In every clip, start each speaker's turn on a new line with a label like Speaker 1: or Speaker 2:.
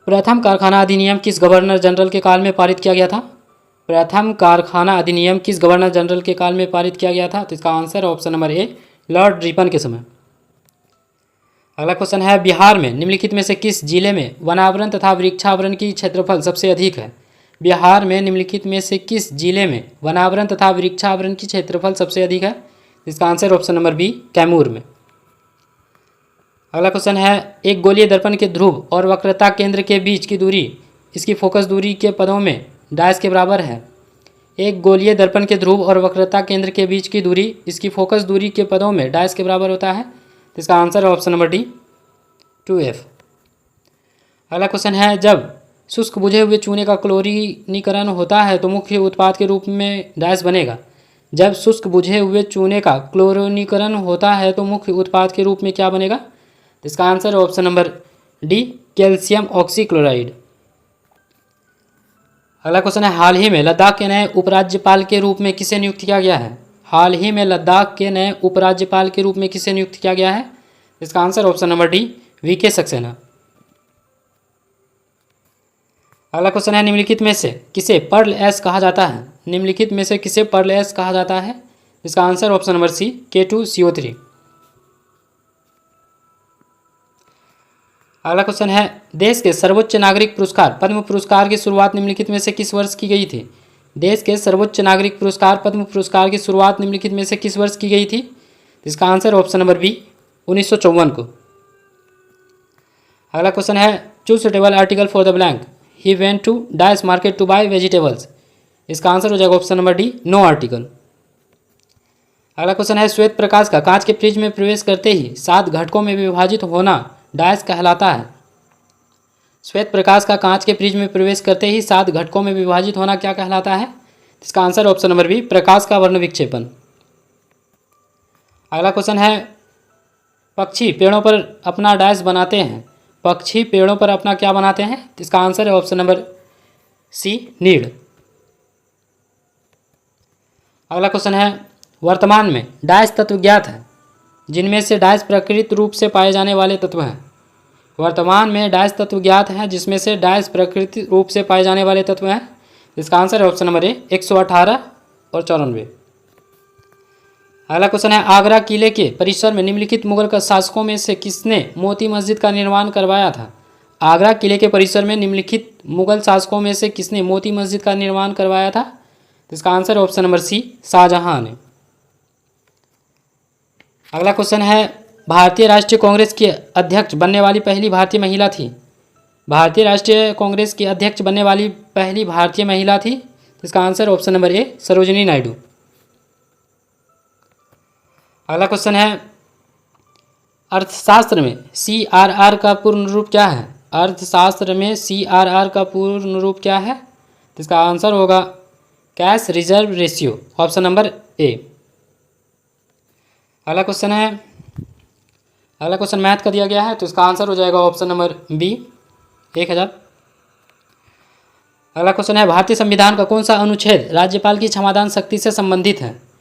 Speaker 1: प्रथम कारखाना अधिनियम किस गवर्नर जनरल के काल में पारित किया गया था? प्रथम कारखाना अधिनियम किस गवर्नर जनरल के काल में पारित किया गया था? तो इसका आंसर ऑप्शन नंबर ए, लॉर्ड रिपन के समय। अगला क्वेश्चन है, बिहार में निम्नलिखित में से किस जिले में वनावरण तथा वृक्षावरण की क्षेत्रफल सबसे अधिक है? बिहार में निम्नलिखित में से किस जिले में वनावरण तथा वृक्षावरण की क्षेत्रफल सबसे अधिक है? इसका answer option number B, Kaimur में। अगला क्वेश्चन है, एक गोलीय दर्पण के ध्रुव और वक्रता केंद्र के बीच की दूरी इसकी फोकस दूरी के पदों में डैश के बराबर है। एक गोलीय दर्पण के ध्रुव और वक्रता केंद्र के बीच की दूरी इसकी फोकस दूरी के पदों में डैश के बराबर होता है। तो इसका आंसर है ऑप्शन नंबर डी, 2F। अगला क्वेश्चन है, जब शुष्क बुझे हुए चूने का क्लोरीनीकरण होता है तो मुख्य उत्पाद के रूप में डैश बनेगा। जब शुष्क बुझे हुए चूने का क्लोरीनीकरण होता है तो मुख्य उत्पाद के रूप में क्या बनेगा? तो इसका answer option number D, calcium oxychloride. अगला क्वेश्चन है, हाल ही में लद्दाख के नए उपराज्यपाल के रूप में किसे नियुक्त किया गया है? हाल ही में लद्दाख के नए उपराज्यपाल के रूप में किसे नियुक्त किया गया है? इसका answer option number D, V K Saxena. अगला क्वेश्चन है, निम्नलिखित में से किसे पर्ल एश कहा जाता है? निम्नलिखित में से किसे पर्ल एश कहा जाता है? इसका आंसर ऑप्शन नंबर सी, K2CO3। अगला क्वेश्चन है, देश के सर्वोच्च नागरिक पुरस्कार पद्म पुरस्कार की शुरुआत निम्नलिखित में से किस वर्ष की गई थी? देश के सर्वोच्च नागरिक पुरस्कार पद्म पुरस्कार की शुरुआत निम्नलिखित में से किस वर्ष की गई थी? इसका आंसर ऑप्शन नंबर बी, 1954 को। अगला क्वेश्चन है, choose suitable article for the blank, he went to dash market to buy vegetables. इसका आंसर हो जाएगा option number D, no article. अगला क्वेश्चन है, श्वेत प्रकाश का कांच के फ्रिज में प्रवेश करते ही 7 घटकों में विभाजित होना डैश कहलाता है। श्वेत प्रकाश का कांच के फ्रिज में प्रवेश करते ही 7 घटकों में विभाजित होना क्या कहलाता है? इसका आंसर ऑप्शन नंबर बी, प्रकाश का वर्ण विक्षेपण। अगला क्वेश्चन है, पक्षी पेड़ों पर अपना डैश बनाते हैं। पक्षी पेड़ों पर अपना क्या बनाते हैं? इसका आंसर है ऑप्शन नंबर सी, नीड। अगला क्वेश्चन है, वर्तमान में डैश तत्व ज्ञात है जिनमें से डैश प्रकृत रूप से पाए जाने वाले तत्व हैं। वर्तमान में डैश तत्व ज्ञात हैं जिसमें से डैश प्रकृति रूप से पाए जाने वाले तत्व हैं। इसका आंसर है ऑप्शन नंबर ए, 118 और 94। अगला क्वेश्चन है, आगरा किले के परिसर में निम्नलिखित मुगल शासकों में से किसने मोती मस्जिद का निर्माण करवाया था? आगरा किले के परिसर में निम्नलिखित मुगल शासकों में से किसने मोती मस्जिद का निर्माण करवाया था? इसका answer option number C, Shahjahan ने। अगला क्वेश्चन है, भारतीय राष्ट्रीय कांग्रेस की अध्यक्ष बनने वाली पहली भारतीय महिला थी। भारतीय राष्ट्रीय कांग्रेस की अध्यक्ष बनने वाली पहली भारतीय महिला थी। इसका आंसर ऑप्शन नंबर ए, सरोजिनी नायडू। अगला क्वेश्चन है, अर्थशास्त्र में CRR का पूर्ण रूप क्या है? अर्थशास्त्र में CRR का पूर्ण रूप क्या है? तो इसका आंसर होगा cash reserve ratio, option number ए। अगला क्वेश्चन मैथ का दिया गया है तो इसका आंसर हो जाएगा ऑप्शन नंबर बी, 1000। अगला क्वेश्चन है, भारतीय संविधान का कौन सा अनुच्छेद राज्यपाल की क्षमादान शक्ति से संबंधित है?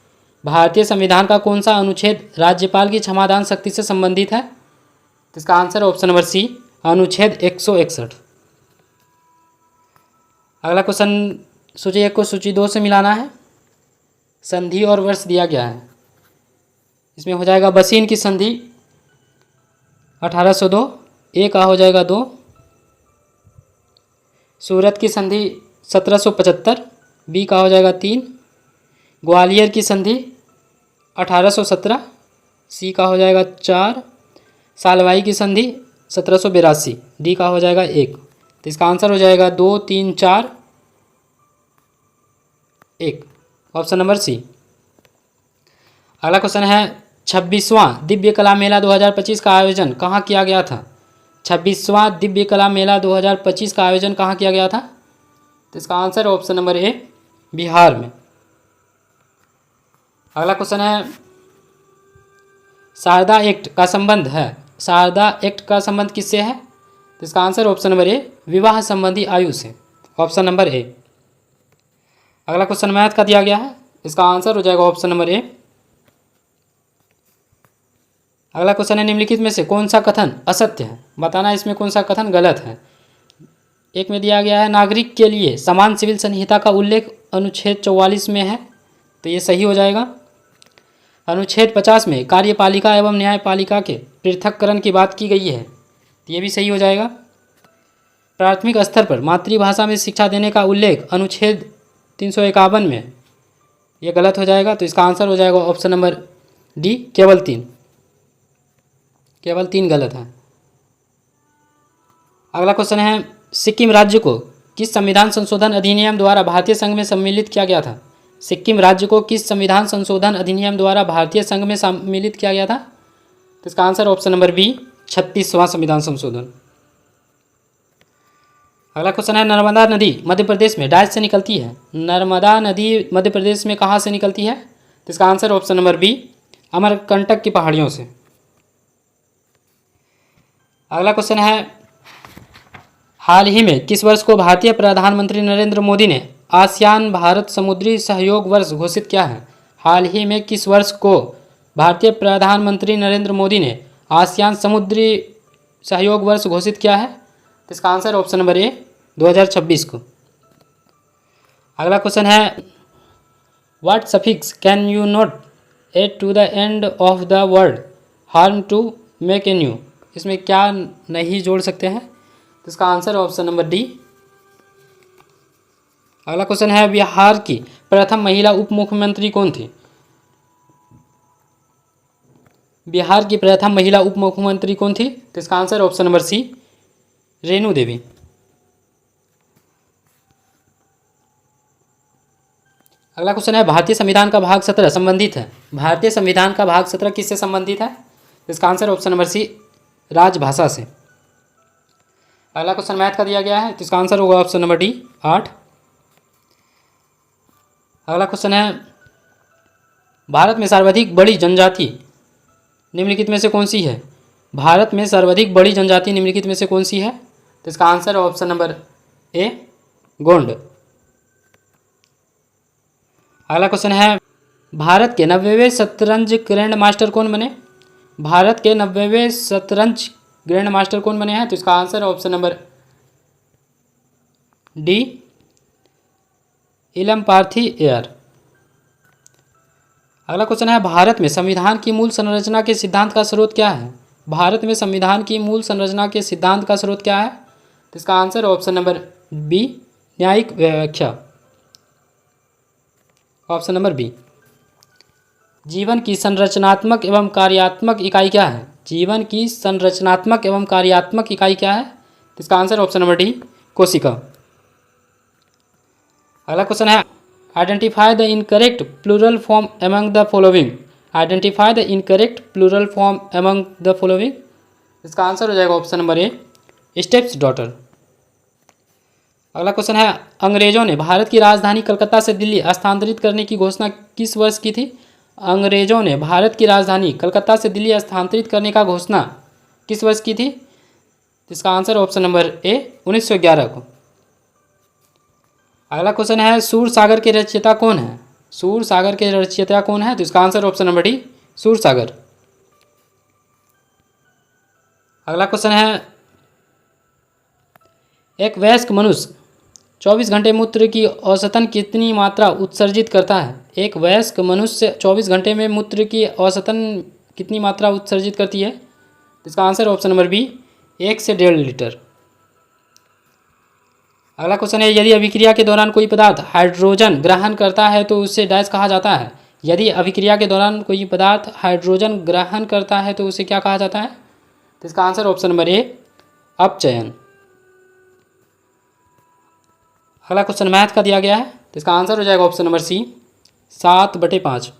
Speaker 1: भारतीय संविधान का कौन सा अनुच्छेद राज्यपाल की क्षमादान शक्ति से संबंधित है? तो इसका आंसर ऑप्शन नंबर सी, अनुच्छेद 161। अगला क्वेश्चन सूची 1 को सूची 2 से मिलाना है। संधि और वर्ष दिया गया है। इसमें हो जाएगा बसीन की संधि 1802, ए का हो जाएगा 2। सूरत की संधि 1775, बी का हो जाएगा 3। ग्वालियर की संधि 1817, सी का हो जाएगा 4। सालवाई की संधि 1782, डी का हो जाएगा 1। तो इसका आंसर हो जाएगा 2, 3, 4, 1, ऑप्शन नंबर सी। अगला क्वेश्चन है, 26वां दिव्य कला मेला 2025 का आयोजन कहाँ किया गया था? 26वां दिव्य कला मेला 2025 का आयोजन कहाँ किया गया था? तो इसका आंसर ऑप्शन नंबर ए, बिहार में। अगला क्वेश्चन है, शारदा एक्ट का संबंध है। शारदा एक्ट का संबंध किससे है? तो इसका आंसर ऑप्शन नंबर ए, विवाह संबंधी आयु से, ऑप्शन नंबर ए। अगला क्वेश्चन मैथ का दिया गया है, इसका आंसर हो जाएगा ऑप्शन नंबर ए। अगला क्वेश्चन है, निम्नलिखित में से कौन सा कथन असत्य है? बताना इसमें कौन सा कथन गलत है। एक में दिया गया है नागरिक के लिए समान सिविल संहिता का उल्लेख अनुच्छेद 44 में है, तो ये सही हो जाएगा। अनुच्छेद 50 में कार्यपालिका एवं न्यायपालिका के पृथक्करण की बात की गई है, तो ये भी सही हो जाएगा। प्राथमिक स्तर पर मातृभाषा में शिक्षा देने का उल्लेख अनुच्छेद 351 में, ये गलत हो जाएगा, तो इसका आंसर हो जाएगा ऑप्शन नंबर डी, केवल 3 गलत है। अगला क्वेश्चन है सिक्किम राज्य को किस संविधान संशोधन अधिनियम द्वारा भारतीय संघ में सम्मिलित किया गया था? सिक्किम राज्य को किस संविधान संशोधन अधिनियम द्वारा भारतीय संघ में सम्मिलित किया गया था? तो इसका आंसर ऑप्शन नंबर बी, 36वां संविधान संशोधन। अगला क्वेश्चन है नर्मदा नदी मध्य प्रदेश में डैश से निकलती है? नर्मदा नदी मध्य प्रदेश में कहाँ से निकलती है? तो इसका answer option number B, Amarkantak की पहाड़ियों से। अगला क्वेश्चन है हाल ही में किस वर्ष को भारतीय प्रधानमंत्री नरेंद्र मोदी ने आसियान भारत समुद्री सहयोग वर्ष घोषित किया है? हाल ही में किस वर्ष को भारतीय प्रधानमंत्री नरेंद्र मोदी ने आसियान समुद्री सहयोग वर्ष घोषित किया है? तो इसका आंसर ऑप्शन नंबर ए, 2026 को। अगला क्वेश्चन है what suffix can you not add to the end of the word harm to make a new? इसमें क्या नहीं जोड़ सकते हैं? तो इसका आंसर ऑप्शन नंबर डी। अगला क्वेश्चन है बिहार की प्रथम महिला उप मुख्यमंत्री कौन थी? बिहार की प्रथम महिला उप मुख्यमंत्री कौन थी? तो इसका answer option number C, Renu Devi. अगला क्वेश्चन है भारतीय संविधान का भाग 17 संबंधित है? भारतीय संविधान का भाग 17 किससे संबंधित है? तो इसका आंसर ऑप्शन नंबर सी, राजभाषा से। अगला क्वेश्चन मैथ का दिया गया है, तो इसका आंसर होगा ऑप्शन नंबर डी, 8। अगला क्वेश्चन है भारत में सर्वाधिक बड़ी जनजाति निम्नलिखित में से कौन सी है? भारत में सर्वाधिक बड़ी जनजाति निम्नलिखित में से कौन सी है? तो इसका आंसर ऑप्शन नंबर ए, गोंड। अगला क्वेश्चन है भारत के 90वें शतरंज ग्रैंड मास्टर कौन बने? भारत के 90वें शतरंज ग्रैंड मास्टर कौन बने हैं? तो इसका आंसर ऑप्शन नंबर डी, इलम पार्थीयेर। अगला क्वेश्चन है भारत में संविधान की मूल संरचना के सिद्धांत का स्रोत क्या है? भारत में संविधान की मूल संरचना के सिद्धांत का स्रोत क्या है? तो इसका आंसर ऑप्शन नंबर बी, न्यायिक व्याख्या। Option number B. जीवन की संरचनात्मक एवं कार्यात्मक इकाई क्या है? जीवन की संरचनात्मक एवं कार्यात्मक इकाई क्या है? तो इसका आंसर ऑप्शन नंबर डी, कोशिका। अगला क्वेश्चन है identify the incorrect plural form among the following. Identify the incorrect plural form among the following. इसका आंसर हो जाएगा option number A, steps daughter. अगला क्वेश्चन है अंग्रेजों ने भारत की राजधानी कलकत्ता से दिल्ली स्थानांतरित करने की घोषणा किस वर्ष की थी? अंग्रेजों ने भारत की राजधानी कलकत्ता से दिल्ली स्थानांतरित करने का घोषणा किस वर्ष की थी? इसका आंसर ऑप्शन नंबर ए, 1911 को। अगला क्वेश्चन है सूरसागर के रचयिता कौन है? सूरसागर के रचयिता कौन है? तो इसका answer option number D, Sursagar. अगला क्वेश्चन है एक वयस्क मनुष्य 24 घंटे मूत्र की औसतन कितनी मात्रा उत्सर्जित करता है? एक वयस्क मनुष्य 24 घंटे में मूत्र की औसतन कितनी मात्रा उत्सर्जित करती है? इसका आंसर ऑप्शन नंबर बी, 1 से 1.5 लीटर। अगला क्वेश्चन है यदि अभिक्रिया के दौरान कोई पदार्थ हाइड्रोजन ग्रहण करता है तो उसे डैश कहा जाता है? यदि अभिक्रिया के दौरान कोई पदार्थ हाइड्रोजन ग्रहण करता है तो उसे क्या कहा जाता है? तो इसका आंसर ऑप्शन नंबर ए, अपचयन। अगला क्वेश्चन मैथ का दिया गया है, तो इसका आंसर हो जाएगा ऑप्शन नंबर सी, 7/5।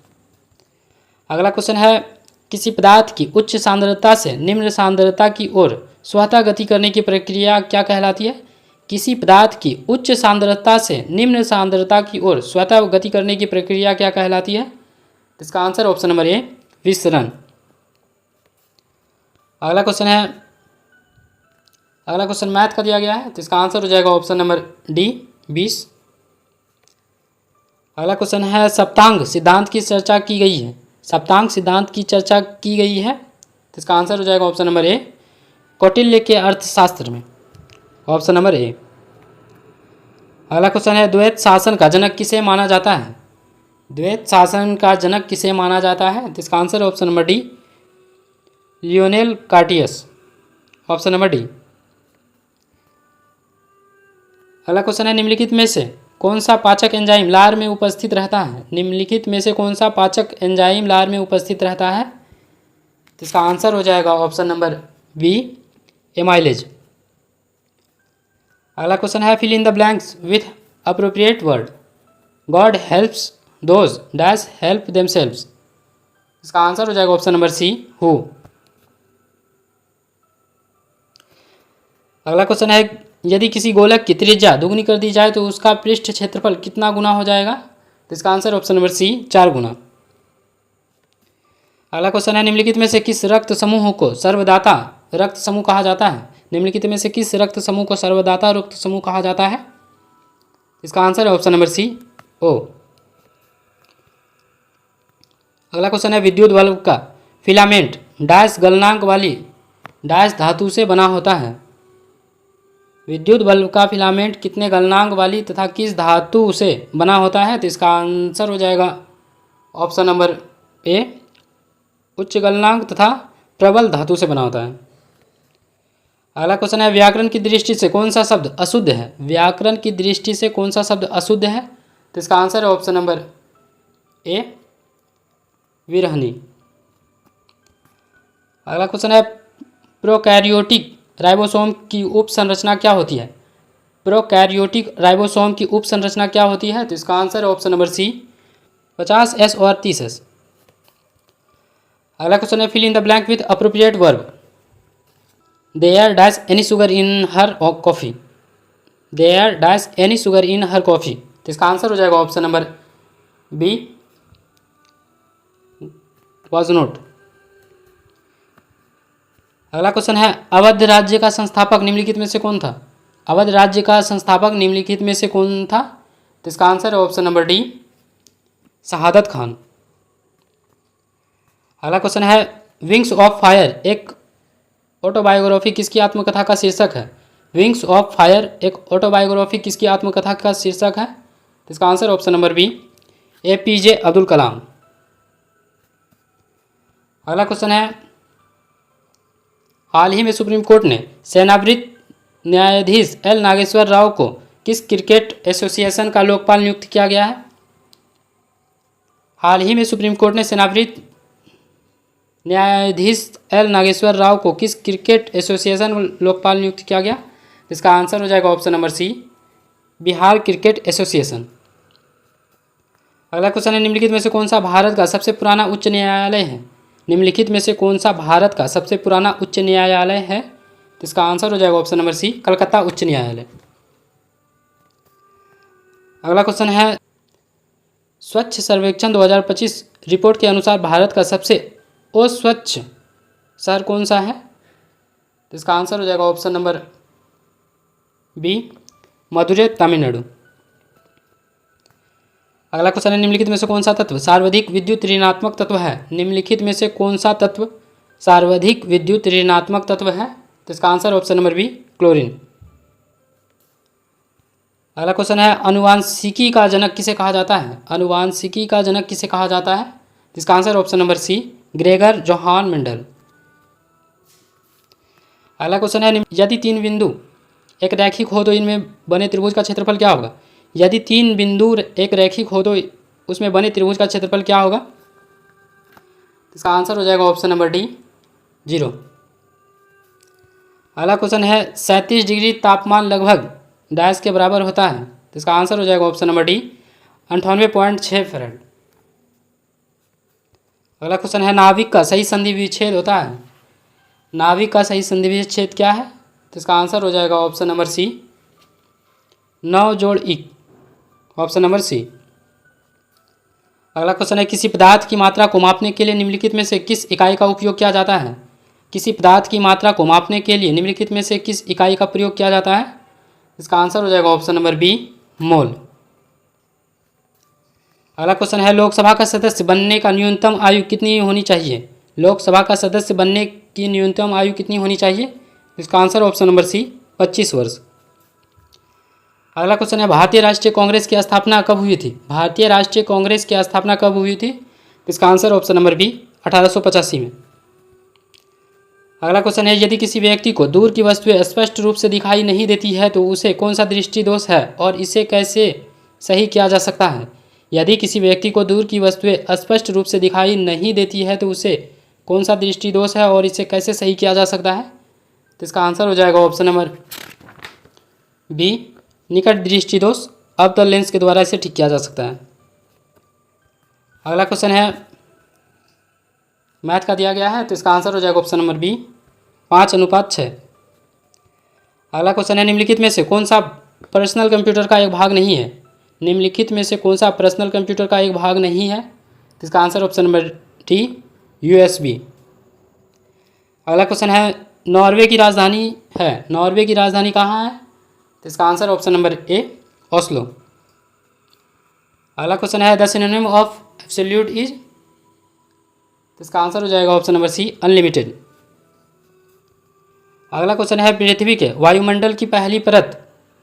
Speaker 1: अगला क्वेश्चन है किसी पदार्थ की उच्च सांद्रता से निम्न सांद्रता की ओर स्वतः गति करने की प्रक्रिया क्या कहलाती है? किसी पदार्थ की उच्च सांद्रता से निम्न सांद्रता की ओर स्वतः गति करने की प्रक्रिया क्या कहलाती है? इसका आंसर ऑप्शन नंबर ए, विसरण। अगला क्वेश्चन मैथ का दिया गया है, तो इसका आंसर हो जाएगा ऑप्शन नंबर डी, 20। अगला क्वेश्चन है सप्तांग सिद्धांत की चर्चा की गई है? सप्तांग सिद्धांत की चर्चा की गई है, तो इसका आंसर हो जाएगा ऑप्शन नंबर ए, कौटिल्य के अर्थशास्त्र में। ऑप्शन नंबर ए। अगला क्वेश्चन है द्वैत शासन का जनक किसे माना जाता है? द्वैत शासन का जनक किसे माना जाता है? तो इसका answer option number D, Lionel Curtis, option number D. अगला क्वेश्चन है निम्नलिखित में से कौन सा पाचक एंजाइम लार में उपस्थित रहता है? निम्नलिखित में से कौन सा पाचक एंजाइम लार में उपस्थित रहता है? तो इसका आंसर हो जाएगा ऑप्शन नंबर बी, एमाइलेज। अगला क्वेश्चन है fill in the blanks with appropriate word. God helps those dash help themselves. इसका आंसर हो जाएगा ऑप्शन नंबर सी, हु। अगला क्वेश्चन है यदि किसी गोलक की त्रिज्या दुगनी कर दी जाए तो उसका पृष्ठ क्षेत्रफल कितना गुना हो जाएगा? तो इसका आंसर ऑप्शन नंबर सी, 4 गुना। अगला क्वेश्चन है निम्नलिखित में से किस रक्त समूह को सर्वदाता रक्त समूह कहा जाता है? निम्नलिखित में से किस रक्त समूह को सर्वदाता रक्त समूह कहा जाता है? इसका आंसर है ऑप्शन नंबर सी, ओ। अगला क्वेश्चन है विद्युत बल्ब का फिलामेंट डैश गलनांक वाली डैश धातु से बना होता है। विद्युत बल्ब का फिलामेंट कितने गलनांक वाली तथा किस धातु से बना होता है? तो इसका आंसर हो जाएगा ऑप्शन नंबर ए, उच्च गलनांक तथा प्रबल धातु से बना होता है। अगला क्वेश्चन है व्याकरण की दृष्टि से कौन सा शब्द अशुद्ध है? व्याकरण की दृष्टि से कौन सा शब्द अशुद्ध है? तो इसका आंसर है ऑप्शन नंबर ए, विरहनी। अगला क्वेश्चन है प्रोकैरियोटिक राइबोसोम की उप संरचना क्या होती है? प्रोकैरियोटिक राइबोसोम की उप संरचना क्या होती है? तो इसका आंसर है ऑप्शन नंबर सी, 50S और 30S। अगला क्वेश्चन है fill in the blank with appropriate verb. There dash any sugar in her coffee. There dash any sugar in her coffee. तो इसका आंसर हो जाएगा option number B, was not. अगला question है अवध राज्य का संस्थापक निम्नलिखित में से कौन था? अवध राज्य का संस्थापक निम्नलिखित में से कौन था? तो इसका आंसर है ऑप्शन नंबर डी, शहादत खान। अगला क्वेश्चन है विंग्स ऑफ फायर एक ऑटोबायोग्राफी किसकी आत्मकथा का शीर्षक है? विंग्स ऑफ फायर एक ऑटोबायोग्राफी किसकी आत्मकथा का शीर्षक है? तो इसका answer option number B, APJ Abdul Kalam. अगला क्वेश्चन है हाल ही में सुप्रीम कोर्ट ने सेवानिवृत्त न्यायाधीश एल नागेश्वर राव को किस क्रिकेट एसोसिएशन का लोकपाल नियुक्त किया गया है? हाल ही में सुप्रीम कोर्ट ने सेवानिवृत्त न्यायाधीश एल नागेश्वर राव को किस क्रिकेट एसोसिएशन लोकपाल नियुक्त किया गया? इसका आंसर हो जाएगा option number C, Bihar cricket association. अगला क्वेश्चन है निम्नलिखित में से कौन सा भारत का सबसे पुराना उच्च न्यायालय है? निम्नलिखित में से कौन सा भारत का सबसे पुराना उच्च न्यायालय है? तो इसका आंसर हो जाएगा ऑप्शन नंबर सी, कलकत्ता उच्च न्यायालय। अगला क्वेश्चन है स्वच्छ सर्वेक्षण 2025 रिपोर्ट के अनुसार भारत का सबसे अस्वच्छ शहर कौन सा है? तो इसका आंसर हो जाएगा option number B, Madurai Tamil Nadu. अगला क्वेश्चन है निम्नलिखित में से कौन सा तत्व सर्वाधिक विद्युत ऋणात्मक तत्व है? निम्नलिखित में से कौन सा तत्व सर्वाधिक विद्युत ऋणात्मक तत्व है? तो इसका answer option number B, chlorine. अगला क्वेश्चन है अनुवांशिकी का जनक किसे कहा जाता है? अनुवांशिकी का जनक किसे कहा जाता है? इसका answer option number C, Gregor Johann Mendel. अगला क्वेश्चन है यदि 3 बिंदु एक रैखिक हो तो इनमें बने त्रिभुज का क्षेत्रफल क्या होगा? यदि 3 बिंदु एक रैखिक हो तो उसमें बने त्रिभुज का क्षेत्रफल क्या होगा? इसका आंसर हो जाएगा ऑप्शन नंबर डी, 0। अगला क्वेश्चन है 37 डिग्री तापमान लगभग डैश के बराबर होता है। तो इसका आंसर हो जाएगा ऑप्शन नंबर डी, 98.6 फेरेड। अगला क्वेश्चन है नाभिक का सही संधि विच्छेद होता है। नाभिक का सही संधि विच्छेद क्या है? तो इसका आंसर हो जाएगा ऑप्शन नंबर सी, 9 जोड़ 1, ऑप्शन नंबर सी। अगला क्वेश्चन है किसी पदार्थ की मात्रा को मापने के लिए निम्नलिखित में से किस इकाई का उपयोग किया जाता है? किसी पदार्थ की मात्रा को मापने के लिए निम्नलिखित में से किस इकाई का प्रयोग किया जाता है? इसका आंसर हो जाएगा ऑप्शन नंबर बी, मोल। अगला क्वेश्चन है लोकसभा का सदस्य बनने का न्यूनतम आयु कितनी होनी चाहिए? लोकसभा का सदस्य बनने की न्यूनतम आयु कितनी होनी चाहिए? इसका आंसर ऑप्शन नंबर सी, 25 वर्ष। अगला क्वेश्चन है भारतीय राष्ट्रीय कांग्रेस की स्थापना कब हुई थी? भारतीय राष्ट्रीय कांग्रेस की स्थापना कब हुई थी? इसका आंसर ऑप्शन नंबर बी 1885 में। अगला क्वेश्चन है यदि किसी व्यक्ति को दूर की वस्तुएं स्पष्ट रूप से दिखाई नहीं देती है तो उसे कौन सा दृष्टि दोष है और इसे कैसे सही किया जा सकता है? यदि किसी व्यक्ति को दूर की वस्तुएं स्पष्ट रूप से दिखाई नहीं देती है तो उसे कौन सा दृष्टि दोष है और इसे कैसे सही किया जा सकता है? तो इसका आंसर हो जाएगा ऑप्शन नंबर बी निकट दृष्टि दोष। अवतल लेंस के द्वारा इसे ठीक किया जा सकता है। अगला क्वेश्चन है मैथ का दिया गया है तो इसका आंसर हो जाएगा ऑप्शन नंबर बी 5:6। अगला क्वेश्चन है निम्नलिखित में से कौन सा पर्सनल कंप्यूटर का एक भाग नहीं है? निम्नलिखित में से कौन सा पर्सनल कंप्यूटर का एक भाग नहीं है? तो इसका answer option number D USB। अगला क्वेश्चन है नॉर्वे की राजधानी है, नॉर्वे की राजधानी कहाँ है? तो इसका आंसर ऑप्शन नंबर ए ओस्लो। अगला क्वेश्चन है the synonym of absolute is, तो इसका आंसर हो जाएगा ऑप्शन नंबर सी अनलिमिटेड। अगला क्वेश्चन है पृथ्वी के वायुमंडल की पहली परत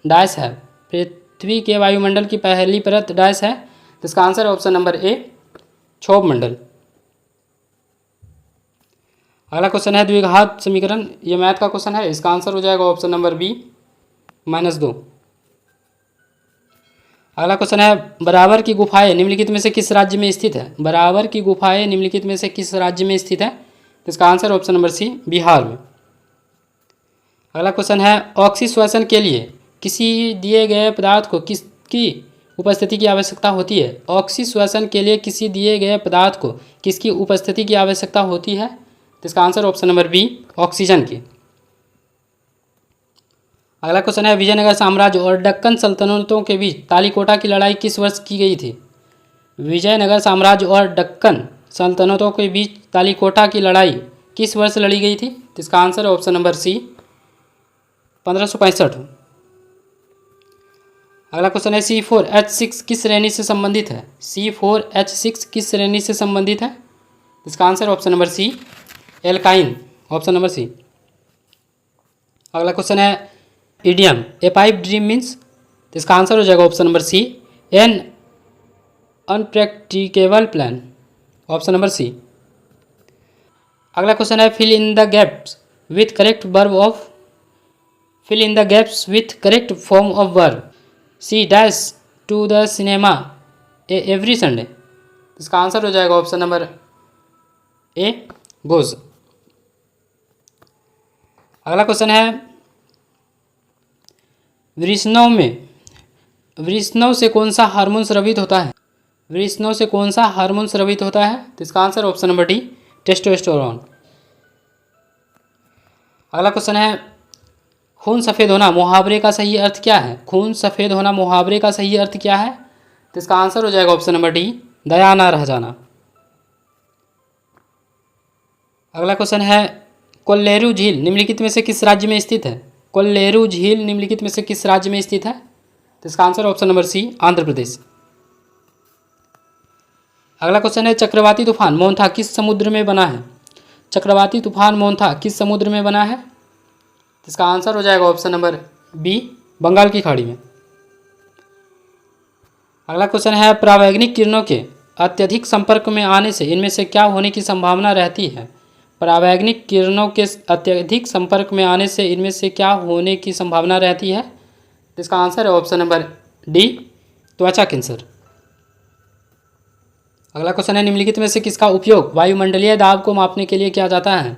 Speaker 1: डैश है, पृथ्वी के वायुमंडल की पहली परत डैश है, तो इसका आंसर ऑप्शन नंबर ए क्षोभ मंडल। अगला क्वेश्चन है द्विघात समीकरण, ये मैथ का क्वेश्चन है, इसका आंसर हो जाएगा ऑप्शन नंबर बी -2। अगला क्वेश्चन है बराबर की गुफाएं निम्नलिखित में से किस राज्य में स्थित है? बराबर की गुफाएं निम्नलिखित में से किस राज्य में स्थित है? तो इसका answer option number C Bihar में। अगला क्वेश्चन है ऑक्सीश्वसन के लिए किसी दिए गए पदार्थ को किसकी उपस्थिति की आवश्यकता होती है? ऑक्सीश्वसन के लिए किसी दिए गए पदार्थ को किसकी उपस्थिति की आवश्यकता होती है? तो इसका answer option number B oxygen की। अगला क्वेश्चन है विजयनगर साम्राज्य और दक्कन सल्तनतों के बीच तालीकोटा की लड़ाई किस वर्ष की गई थी? विजयनगर साम्राज्य और दक्कन सल्तनतों के बीच तालीकोटा की लड़ाई किस वर्ष लड़ी गई थी? तो इसका आंसर है ऑप्शन नंबर सी 1565। अगला क्वेश्चन है C4H6 किस श्रेणी से संबंधित है? C4H6 किस श्रेणी से संबंधित है? इसका answer option number C alkyne, option number C. अगला क्वेश्चन है idiom a pipe dream means, तो इसका आंसर हो जाएगा option number C an impracticable plan, option number C. अगला क्वेश्चन है fill in the gaps with correct verb of, fill in the gaps with correct form of verb. C dash to the cinema every Sunday, इसका answer हो जाएगा option number A goes. अगला question है वृषणों से कौन सा hormone स्रावित होता है? वृषणों से कौन सा हार्मोन स्रावित होता है? तो इसका answer option number D testosterone. अगला क्वेश्चन है खून सफ़ेद होना मुहावरे का सही अर्थ क्या है? खून सफ़ेद होना मुहावरे का सही अर्थ क्या है? तो इसका आंसर हो जाएगा ऑप्शन नंबर डी दया ना रह जाना। अगला क्वेश्चन है कोल्लेरू झील निम्नलिखित में से किस राज्य में स्थित है? कोल्लेरू झील निम्नलिखित में से किस राज्य में स्थित है? तो इसका answer option number C Andhra Pradesh. अगला क्वेश्चन है चक्रवाती तूफान मोन्था किस समुद्र में बना है? चक्रवाती तूफान मोन्था किस समुद्र में बना है? तो इसका आंसर हो जाएगा ऑप्शन नंबर बी बंगाल की खाड़ी में। अगला क्वेश्चन है परावैंगिक किरणों के अत्यधिक संपर्क में आने से इनमें से क्या होने की संभावना रहती है? परावैंगिक किरणों के अत्यधिक संपर्क में आने से इनमें से क्या होने की संभावना रहती है? तो इसका आंसर है ऑप्शन नंबर डी त्वचा कैंसर। अगला क्वेश्चन है निम्नलिखित में से किसका उपयोग वायुमंडलीय दाब को मापने के लिए किया जाता है?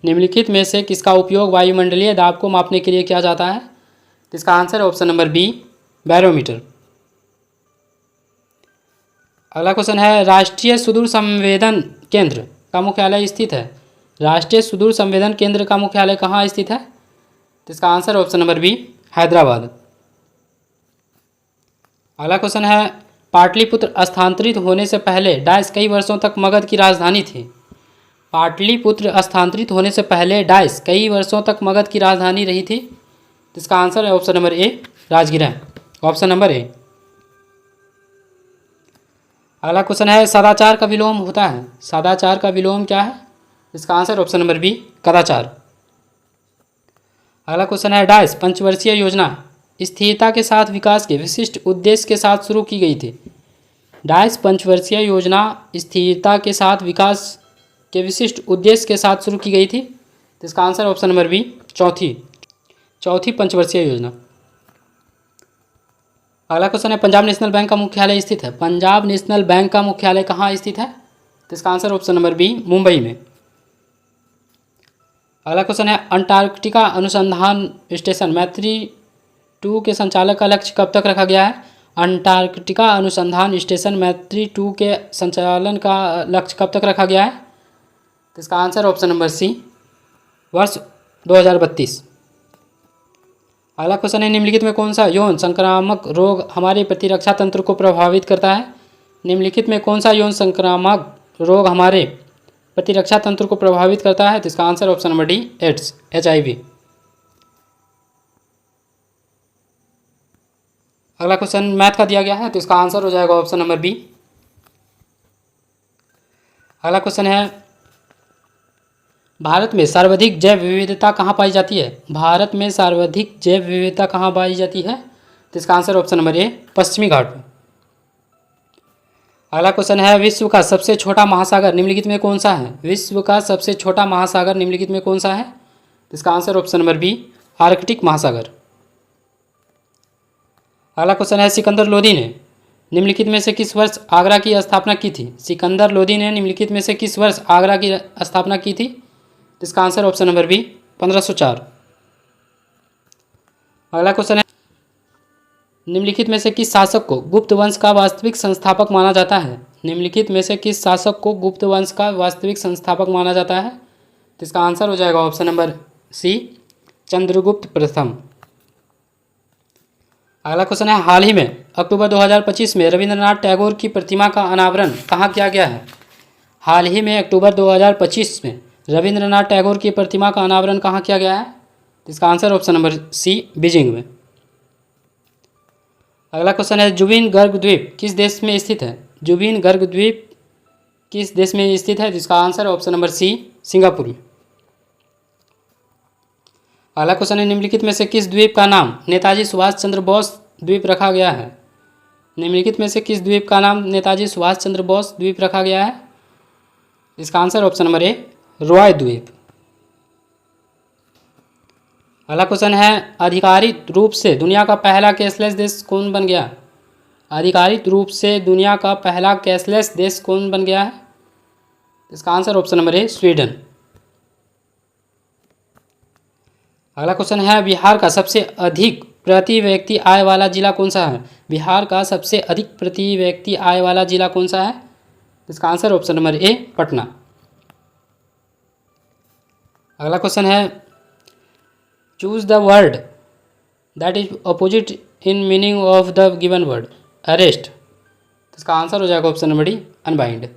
Speaker 1: निम्नलिखित में से किसका उपयोग वायुमंडलीय दाब को मापने के लिए किया जाता है? तो इसका आंसर है ऑप्शन नंबर बी बैरोमीटर। अगला क्वेश्चन है राष्ट्रीय सुदूर संवेदन केंद्र का मुख्यालय स्थित है। राष्ट्रीय सुदूर संवेदन केंद्र का मुख्यालय कहाँ स्थित है? तो इसका answer option number B Hyderabad. अगला क्वेश्चन है पाटलिपुत्र स्थानांतरित होने से पहले डाइस कई वर्षों तक मगध की राजधानी थी। पाटलिपुत्र स्थानांतरित होने से पहले डाइस कई वर्षों तक मगध की राजधानी रही थी। तो इसका आंसर है ऑप्शन नंबर ए राजगिरा, ऑप्शन नंबर ए। अगला क्वेश्चन है सदाचार का विलोम होता है। सदाचार का विलोम क्या है? इसका आंसर ऑप्शन नंबर बी कदाचार। अगला क्वेश्चन है डाइस पंचवर्षीय योजना स्थिरता के साथ विकास के विशिष्ट उद्देश्य के साथ शुरू की गई थी। डैश पंचवर्षीय योजना स्थिरता के साथ विकास के विशिष्ट उद्देश्य के साथ शुरू की गई थी। तो इसका आंसर ऑप्शन नंबर बी, चौथी पंचवर्षीय योजना। अगला क्वेश्चन है, पंजाब नेशनल बैंक का मुख्यालय स्थित है। पंजाब नेशनल बैंक का मुख्यालय कहाँ स्थित है? तो इसका answer option number B, Mumbai में। अगला क्वेश्चन है, अंटार्कटिका अनुसंधान स्टेशन मैत्री-2 के संचालक का लक्ष्य कब तक रखा गया है? अंटार्कटिका अनुसंधान स्टेशन मैत्री-2 के संचालन का लक्ष्य कब तक रखा गया है? तो इसका आंसर ऑप्शन नंबर सी, वर्ष 2032। अगला क्वेश्चन है, निम्नलिखित में कौन सा यौन संक्रामक रोग हमारे प्रतिरक्षा तंत्र को प्रभावित करता है? निम्नलिखित में कौन सा यौन संक्रामक रोग हमारे प्रतिरक्षा तंत्र को प्रभावित करता है? तो इसका answer option number D, AIDS, HIV। अगला क्वेश्चन मैथ का दिया गया है, तो इसका आंसर हो जाएगा ऑप्शन नंबर बी। अगला क्वेश्चन है, भारत में सर्वाधिक जैव विविधता कहाँ पाई जाती है? भारत में सर्वाधिक जैव विविधता कहाँ पाई जाती है? तो इसका आंसर ऑप्शन नंबर ए, पश्चिमी घाट में। अगला क्वेश्चन है, विश्व का सबसे छोटा महासागर निम्नलिखित में कौन सा है? विश्व का सबसे छोटा महासागर निम्नलिखित में कौन सा है? तो इसका answer option number B, Arctic महासागर। अगला क्वेश्चन है, सिकंदर लोदी ने निम्नलिखित में से किस वर्ष आगरा की स्थापना की थी? सिकंदर लोदी ने निम्नलिखित में से किस वर्ष आगरा की स्थापना की थी? तो इसका आंसर ऑप्शन नंबर बी, 1504। अगला क्वेश्चन है, निम्नलिखित में से किस शासक को गुप्त वंश का वास्तविक संस्थापक माना जाता है? निम्नलिखित में से किस शासक को गुप्त वंश का वास्तविक संस्थापक माना जाता है? तो इसका आंसर हो जाएगा ऑप्शन नंबर सी, चंद्रगुप्त प्रथम। अगला क्वेश्चन है, हाल ही में अक्टूबर 2025 में रविंद्रनाथ टैगोर की प्रतिमा का अनावरण कहाँ किया गया है? हाल ही में अक्टूबर 2025 में रविंद्रनाथ टैगोर की प्रतिमा का अनावरण कहाँ किया गया है? तो इसका answer option number C, Beijing में। अगला क्वेश्चन है, जुबिन गर्ग द्वीप किस देश में स्थित है? जुबिन गर्ग द्वीप किस देश में स्थित है? जिसका answer option number C, Singapore में। अगला क्वेश्चन है, निम्नलिखित में से किस द्वीप का नाम नेताजी सुभाष चंद्र बोस द्वीप रखा गया है? निम्नलिखित में से किस द्वीप का नाम नेताजी सुभाष चंद्र बोस द्वीप रखा गया है? इसका आंसर ऑप्शन नंबर ए, रॉय द्वीप। अगला क्वेश्चन है, आधिकारिक रूप से दुनिया का पहला कैशलेस देश कौन बन गया? आधिकारिक रूप से दुनिया का पहला कैशलेस देश कौन बन गया है? इसका आंसर ऑप्शन नंबर ए, स्वीडन। अगला क्वेश्चन है, बिहार का सबसे अधिक प्रति व्यक्ति आय वाला जिला कौन सा है? बिहार का सबसे अधिक प्रति व्यक्ति आय वाला जिला कौन सा है? इसका आंसर ऑप्शन नंबर ए, पटना। अगला क्वेश्चन है, choose the word that is opposite in meaning of the given word. Arrest. तो इसका आंसर हो जाएगा ऑप्शन नंबर डी, अनबाइंड।